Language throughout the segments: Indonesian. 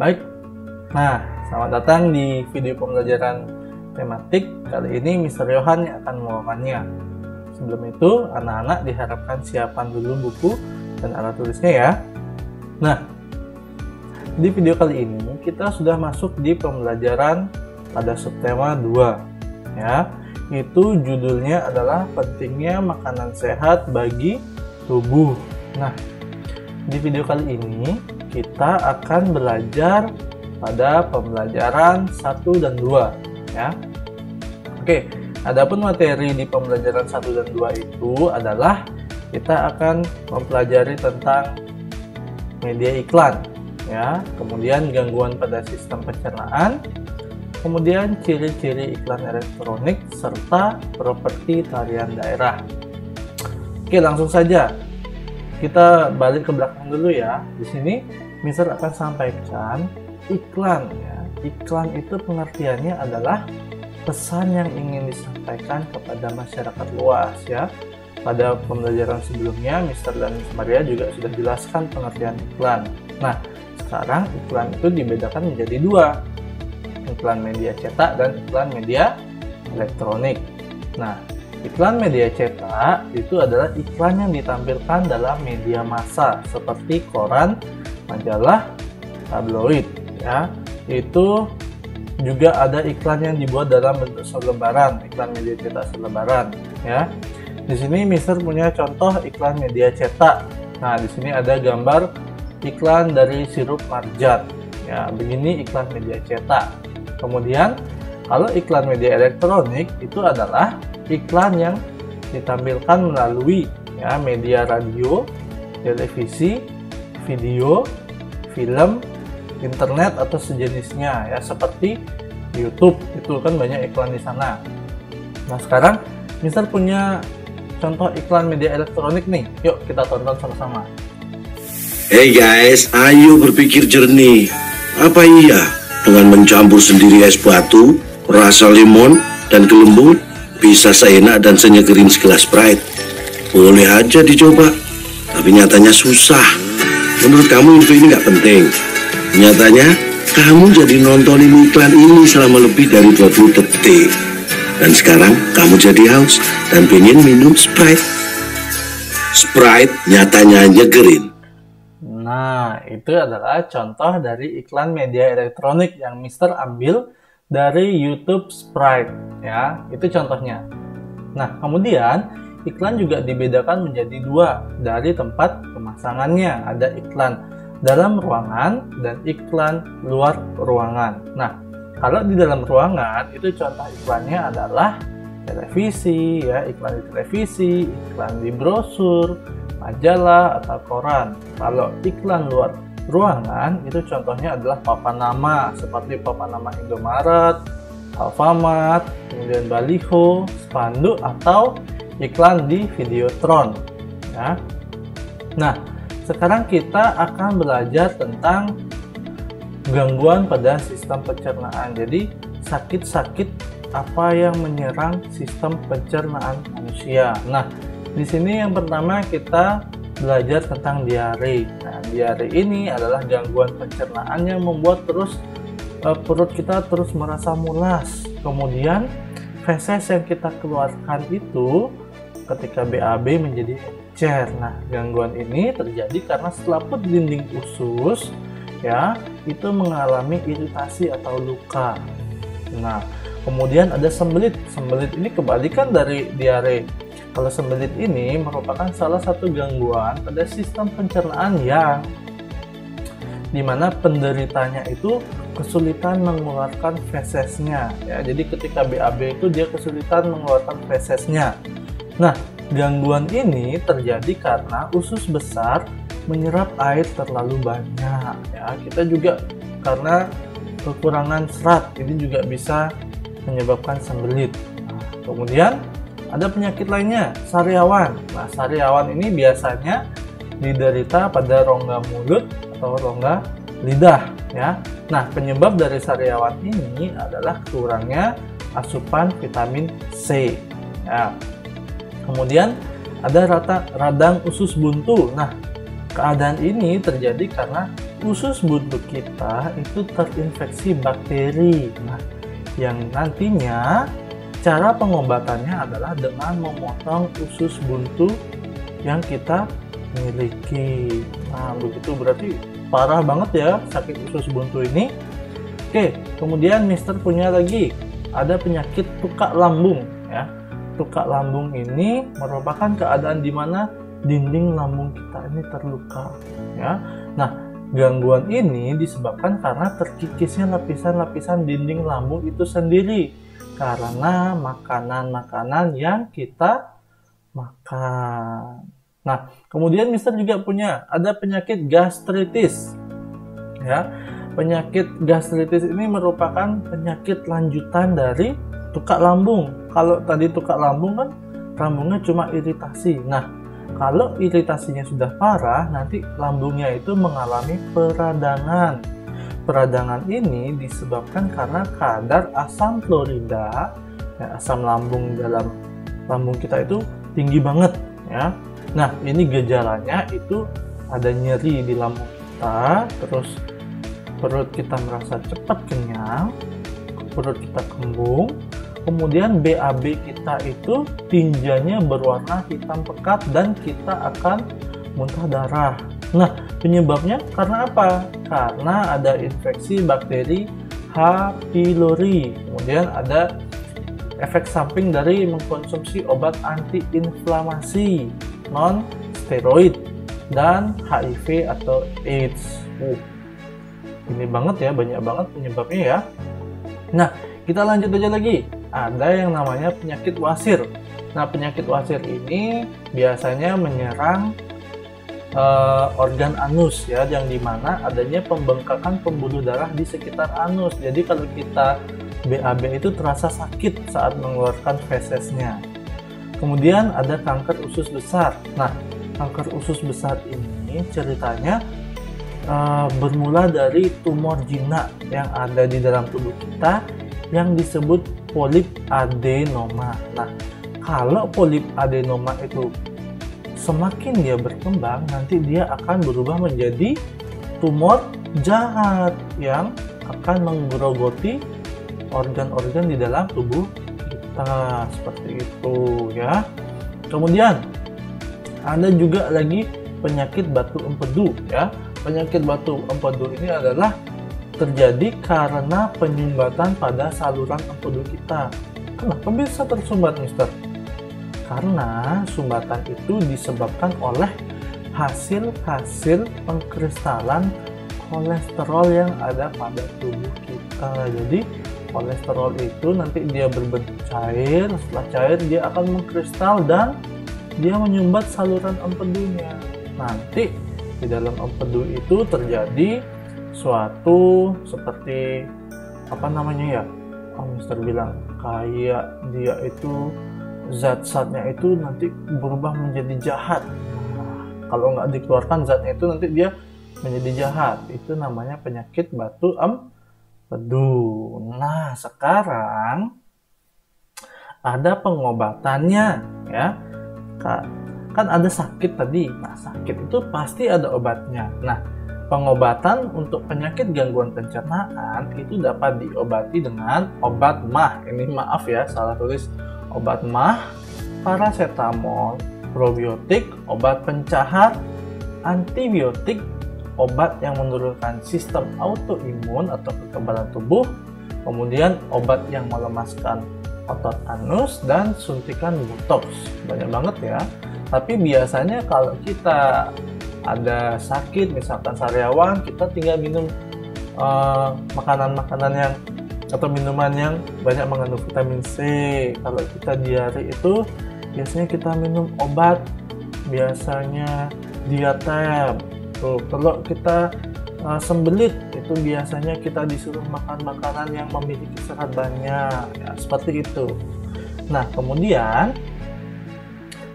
Baik, nah selamat datang di video pembelajaran tematik. Kali ini Mr. Yohan yang akan membawakannya. Sebelum itu, anak-anak diharapkan siapkan dulu buku dan alat tulisnya ya. Nah, di video kali ini kita sudah masuk di pembelajaran pada subtema 2 ya. Itu judulnya adalah pentingnya makanan sehat bagi tubuh. Nah, di video kali ini kita akan belajar pada pembelajaran 1 dan 2 ya. Oke, adapun materi di pembelajaran 1 dan 2 itu adalah kita akan mempelajari tentang media iklan ya, kemudian gangguan pada sistem pencernaan, kemudian ciri-ciri iklan elektronik serta properti tarian daerah. Oke, langsung saja kita balik ke belakang dulu ya. Di sini Mister akan sampaikan iklan ya. Iklan itu pengertiannya adalah pesan yang ingin disampaikan kepada masyarakat luas ya. Pada pembelajaran sebelumnya Mister dan Miss Maria juga sudah jelaskan pengertian iklan. Nah, sekarang iklan itu dibedakan menjadi dua. Iklan media cetak dan iklan media elektronik. Nah, iklan media cetak itu adalah iklan yang ditampilkan dalam media massa seperti koran, majalah, tabloid ya. Itu juga ada iklan yang dibuat dalam bentuk selebaran, iklan media cetak selebaran ya. Di sini Mister punya contoh iklan media cetak. Nah, di sini ada gambar iklan dari sirup marjan ya. Begini iklan media cetak. Kemudian kalau iklan media elektronik itu adalah iklan yang ditampilkan melalui ya media radio, televisi, video, film, internet atau sejenisnya ya, seperti YouTube. Itu kan banyak iklan di sana. Nah, sekarang Mister punya contoh iklan media elektronik nih. Yuk kita tonton sama-sama. Hey guys, ayo berpikir jernih. Apa iya dengan mencampur sendiri es batu, rasa lemon dan gelembung bisa seenak dan senyegerin segelas Sprite? Boleh aja dicoba, tapi nyatanya susah. Menurut kamu info ini nggak penting? Nyatanya kamu jadi nontonin iklan ini selama lebih dari 20 detik. Dan sekarang kamu jadi haus dan pengen minum Sprite. Sprite nyatanya nyegerin. Nah, itu adalah contoh dari iklan media elektronik yang Mister ambil dari YouTube Sprite ya, itu contohnya. Nah, kemudian iklan juga dibedakan menjadi dua dari tempat pemasangannya. Ada iklan dalam ruangan dan iklan luar ruangan. Nah, kalau di dalam ruangan itu contoh iklannya adalah televisi ya, iklan di televisi, iklan di brosur, majalah atau koran. Kalau iklan luar ruangan itu contohnya adalah papan nama seperti papan nama Indomaret, Alfamart, kemudian baliho, spanduk atau iklan di Videotron ya. Nah, sekarang kita akan belajar tentang gangguan pada sistem pencernaan. Jadi sakit-sakit apa yang menyerang sistem pencernaan manusia. Nah, di sini yang pertama kita belajar tentang diare. Nah, diare ini adalah gangguan pencernaan yang membuat perut kita terus merasa mulas. Kemudian feses yang kita keluarkan itu ketika BAB menjadi encer. Nah, gangguan ini terjadi karena selaput dinding usus ya itu mengalami iritasi atau luka. Nah, kemudian ada sembelit. Sembelit ini kebalikan dari diare. Kalau sembelit ini merupakan salah satu gangguan pada sistem pencernaan yang dimana penderitanya itu kesulitan mengeluarkan fesesnya ya. Jadi ketika BAB itu dia kesulitan mengeluarkan fesesnya. Nah, gangguan ini terjadi karena usus besar menyerap air terlalu banyak ya. Kita juga karena kekurangan serat ini juga bisa menyebabkan sembelit. Nah, kemudian ada penyakit lainnya, sariawan. Nah, sariawan ini biasanya diderita pada rongga mulut atau rongga lidah ya. Nah, penyebab dari sariawan ini adalah kurangnya asupan vitamin C ya. Kemudian ada radang usus buntu. Nah, keadaan ini terjadi karena usus buntu kita itu terinfeksi bakteri. Nah, yang nantinya cara pengobatannya adalah dengan memotong usus buntu yang kita miliki. Nah, begitu berarti parah banget ya sakit usus buntu ini. Oke, kemudian Mister punya lagi ada penyakit tukak lambung ya. Tukak lambung ini merupakan keadaan di mana dinding lambung kita ini terluka ya. Nah, gangguan ini disebabkan karena terkikisnya lapisan-lapisan dinding lambung itu sendiri karena makanan-makanan yang kita makan. Nah, kemudian Mister juga punya ada penyakit gastritis ya. Penyakit gastritis ini merupakan penyakit lanjutan dari tukak lambung. Kalau tadi tukak lambung kan lambungnya cuma iritasi. Nah, kalau iritasinya sudah parah, nanti lambungnya itu mengalami peradangan. Peradangan ini disebabkan karena kadar asam klorida, ya, asam lambung dalam lambung kita itu tinggi banget ya. Nah, ini gejalanya itu ada nyeri di lambung kita, terus perut kita merasa cepat kenyang, perut kita kembung, kemudian BAB kita itu tinjanya berwarna hitam pekat dan kita akan muntah darah. Nah, penyebabnya karena apa? Karena ada infeksi bakteri H. pylori. Kemudian ada efek samping dari mengkonsumsi obat antiinflamasi non steroid dan HIV atau AIDS. Ini banget ya, banyak banget penyebabnya ya. Nah, kita lanjut aja lagi. Ada yang namanya penyakit wasir. Nah, penyakit wasir ini biasanya menyerang organ anus ya, yang dimana adanya pembengkakan pembuluh darah di sekitar anus. Jadi kalau kita BAB itu terasa sakit saat mengeluarkan fesesnya. Kemudian ada kanker usus besar. Nah, kanker usus besar ini ceritanya bermula dari tumor jinak yang ada di dalam tubuh kita yang disebut polip adenoma. Nah, kalau polip adenoma itu semakin dia berkembang, nanti dia akan berubah menjadi tumor jahat yang akan menggerogoti organ-organ di dalam tubuh kita, seperti itu ya. Kemudian ada juga lagi penyakit batu empedu ya. Penyakit batu empedu ini adalah terjadi karena penyumbatan pada saluran empedu kita. Kenapa bisa tersumbat, Mister? Karena sumbatan itu disebabkan oleh hasil-hasil pengkristalan kolesterol yang ada pada tubuh kita. Jadi kolesterol itu nanti dia berbentuk cair, setelah cair dia akan mengkristal dan dia menyumbat saluran empedunya. Nanti di dalam empedu itu terjadi suatu seperti apa namanya ya? Mister bilang kayak dia itu zat-zatnya itu nanti berubah menjadi jahat. Nah, kalau nggak dikeluarkan zatnya itu nanti dia menjadi jahat. Itu namanya penyakit batu empedu. Nah, sekarang ada pengobatannya ya. Kan ada sakit tadi. Nah, sakit itu pasti ada obatnya. Nah, pengobatan untuk penyakit gangguan pencernaan itu dapat diobati dengan obat MAH. Ini maaf ya, salah tulis. Obat MAH, paracetamol, probiotik, obat pencahar, antibiotik, obat yang menurunkan sistem autoimun atau kekebalan tubuh, kemudian obat yang melemaskan otot anus, dan suntikan botox. Banyak banget ya. Tapi biasanya kalau kita ada sakit, misalkan sariawan, kita tinggal minum makanan-makanan yang atau minuman yang banyak mengandung vitamin C. Kalau kita diare itu biasanya kita minum obat, biasanya Diatab. Tuh, kalau kita sembelit itu biasanya kita disuruh makan makanan yang memiliki serat banyak, ya, seperti itu. Nah, kemudian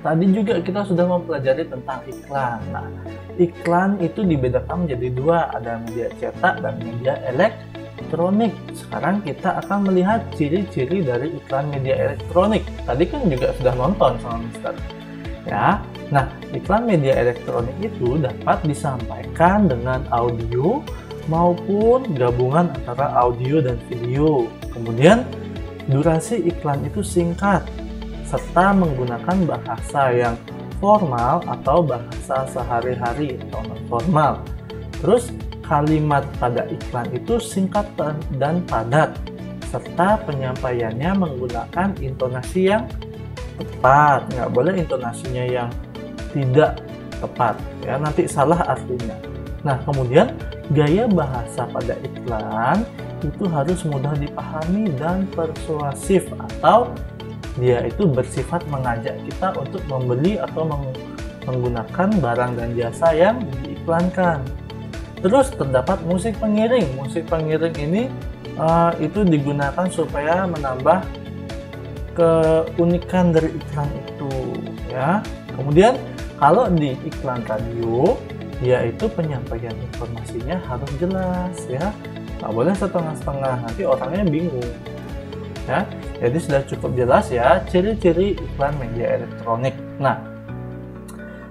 tadi juga kita sudah mempelajari tentang iklan. Nah, iklan itu dibedakan menjadi dua, ada media cetak dan media elektronik. Sekarang kita akan melihat ciri-ciri dari iklan media elektronik. Tadi kan juga sudah nonton sama Mister. Ya. Nah, iklan media elektronik itu dapat disampaikan dengan audio maupun gabungan antara audio dan video. Kemudian, durasi iklan itu singkat serta menggunakan bahasa yang formal atau bahasa sehari-hari atau non formal. Terus, kalimat pada iklan itu singkat dan padat serta penyampaiannya menggunakan intonasi yang tepat. Nggak boleh intonasinya yang tidak tepat, ya, nanti salah artinya. Nah, kemudian gaya bahasa pada iklan itu harus mudah dipahami dan persuasif, atau dia itu bersifat mengajak kita untuk membeli atau menggunakan barang dan jasa yang diiklankan. Terus terdapat musik pengiring. Musik pengiring ini itu digunakan supaya menambah keunikan dari iklan itu, ya. Kemudian kalau di iklan radio, dia itu penyampaian informasinya harus jelas, ya. Nggak boleh setengah-setengah, nanti orangnya bingung, ya. Jadi sudah cukup jelas ya ciri-ciri iklan media elektronik. Nah,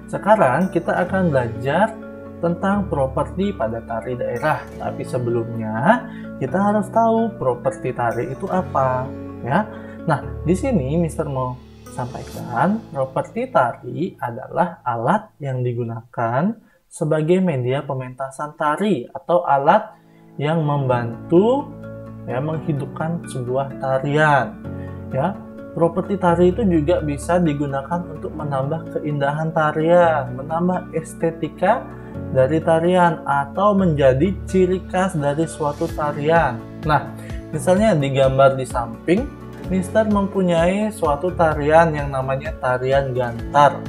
sekarang kita akan belajar tentang properti pada tari daerah. Tapi sebelumnya kita harus tahu properti tari itu apa, ya. Nah, di sini Mister mau sampaikan, properti tari adalah alat yang digunakan sebagai media pementasan tari atau alat yang membantu, ya, menghidupkan sebuah tarian, ya. Properti tari itu juga bisa digunakan untuk menambah keindahan tarian, menambah estetika dari tarian, atau menjadi ciri khas dari suatu tarian. Nah, misalnya di gambar di samping, Mister mempunyai suatu tarian yang namanya tarian gantar.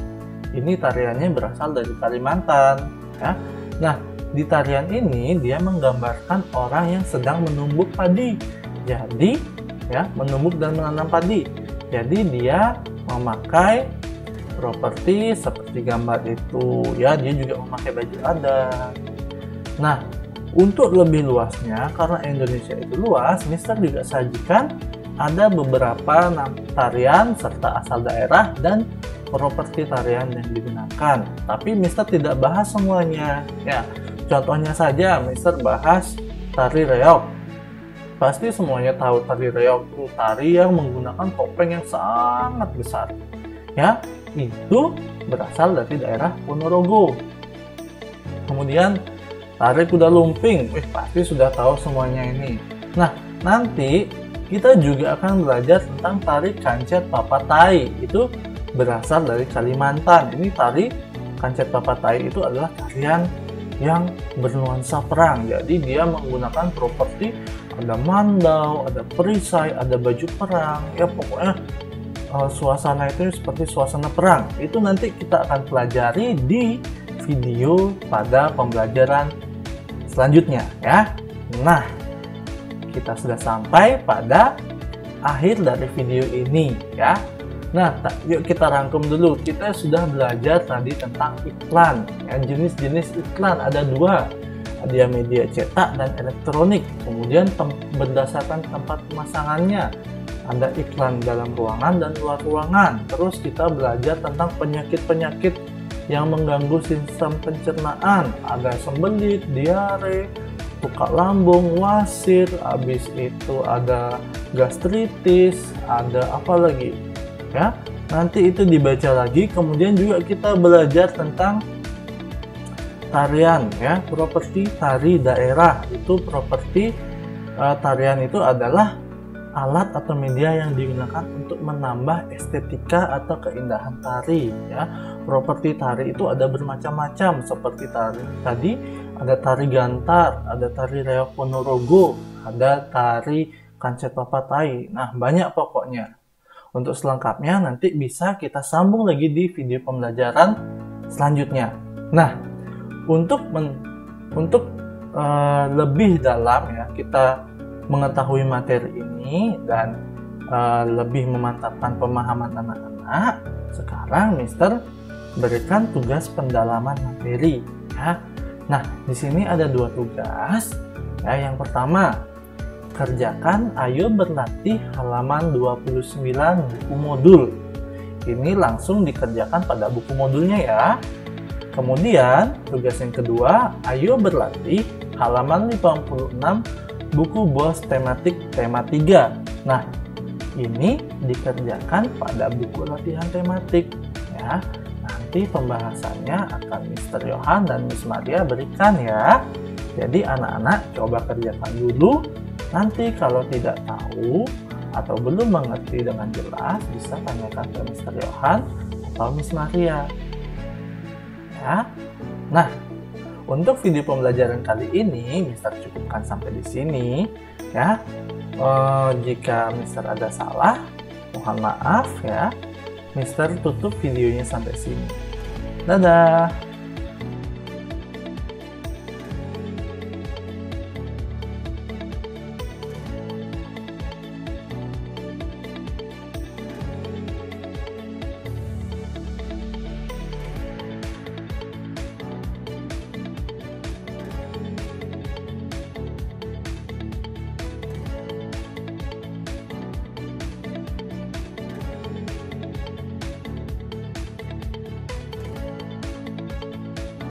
Ini tariannya berasal dari Kalimantan, ya. Nah, di tarian ini dia menggambarkan orang yang sedang menumbuk padi. Jadi, ya, menumbuk dan menanam padi. Jadi dia memakai properti seperti gambar itu, ya. Dia juga memakai baju adat. Nah, untuk lebih luasnya, karena Indonesia itu luas, Mister juga sajikan ada beberapa tarian serta asal daerah dan properti tarian yang digunakan. Tapi Mister tidak bahas semuanya, ya. Contohnya saja Mister bahas tari reog. Pasti semuanya tahu tari reog itu tari yang menggunakan topeng yang sangat besar, ya. Itu berasal dari daerah Ponorogo. Kemudian tari kuda lumping, pasti sudah tahu semuanya ini. Nah, nanti kita juga akan belajar tentang tari kancet papatai. Itu berasal dari Kalimantan. Ini tari kancet papatai itu adalah tarian yang bernuansa perang. Jadi dia menggunakan properti, ada mandau, ada perisai, ada baju perang. Ya, pokoknya suasana itu seperti suasana perang. Itu nanti kita akan pelajari di video pada pembelajaran selanjutnya, ya. Nah, kita sudah sampai pada akhir dari video ini, ya. Nah, yuk kita rangkum dulu. Kita sudah belajar tadi tentang iklan. Ya, jenis-jenis iklan ada dua. Ada media cetak dan elektronik. Kemudian berdasarkan tempat pemasangannya. Ada iklan dalam ruangan dan luar ruangan. Terus kita belajar tentang penyakit-penyakit yang mengganggu sistem pencernaan. Ada sembelit, diare, buka lambung, wasir, habis itu ada gastritis, ada apa lagi, ya. Nanti itu dibaca lagi. Kemudian juga kita belajar tentang tarian, ya, properti tari daerah. Itu properti tarian itu adalah alat atau media yang digunakan untuk menambah estetika atau keindahan tari, ya. Properti tari itu ada bermacam-macam, seperti tadi ada tari gantar, ada tari reog Ponorogo, ada tari kancet papatai. Nah, banyak pokoknya. Untuk selengkapnya nanti bisa kita sambung lagi di video pembelajaran selanjutnya. Nah, untuk lebih dalam, ya, kita mengetahui materi ini dan lebih memantapkan pemahaman anak-anak, sekarang Mister berikan tugas pendalaman materi, ya. Nah, di sini ada dua tugas. Ya, yang pertama, kerjakan ayo berlatih halaman 29 buku modul. ini langsung dikerjakan pada buku modulnya ya. Kemudian, tugas yang kedua, ayo berlatih halaman 56 buku BOS tematik tema 3. Nah, ini dikerjakan pada buku latihan tematik ya. Nanti pembahasannya akan Mr. Johan dan Miss Maria berikan ya. Jadi anak-anak coba kerjakan dulu. Nanti kalau tidak tahu atau belum mengerti dengan jelas, bisa tanyakan ke Mr. Johan atau Miss Maria. Ya. Nah, untuk video pembelajaran kali ini, Mister cukupkan sampai di sini. Ya. Jika Mister ada salah, mohon maaf ya. Mister tutup videonya sampai sini. Dadah.